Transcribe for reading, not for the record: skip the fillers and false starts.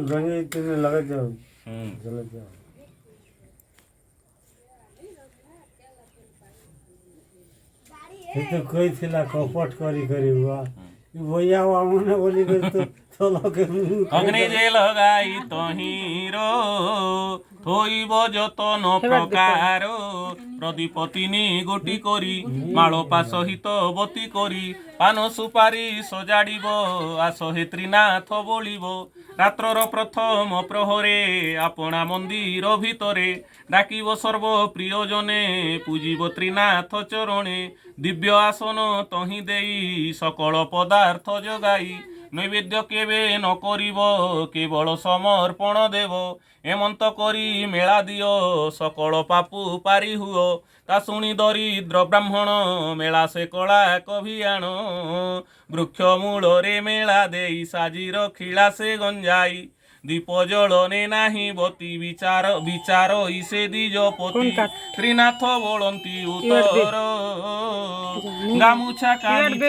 ভাঙে তুমি লাগাই যাও জ্বালাই যাও তো কইছিল কপট করি করি বইয়া মনে বলি তো লোকে অগ্নি যে লগাই তহির থইব যতন প্রকার প্রদীপতিনি গোটি করি মাଳপা সহিত বতি করি পান সুপারি সজাড়িব আসহে ত্রিনাথ বলিব রাত্রর প্রথম প্রহরে আপনা মন্দির ভিতরে ডাকিব সর্ব প্রিয়জনে পূজিব ত্রিনাথ চরণে দিব্য আসন তহি দেই সকল পদার্থ যোগাই নৈবেদ্য কেবে ন করিব কেবল সমর্পণ দেব এমন্ত করি মেলা দিও সকল পাপু পারি হুও তা শুনি দরিদ্র ব্রাহ্মণ মেলা সে কଳା কভিয়াণ বৃক্ষ মূଳରେ মেলা দেই সাজি রখিলা সে গঞ্জাই দীপ জଳନେ ନାହିଁ ବତି ବିଚାର ଇସେ ଦ୍ୱିଜପତି ତ୍ରିନାଥ ବୋଳନ୍ତି ଉତ୍ତର ଗାମୁଛା କାନି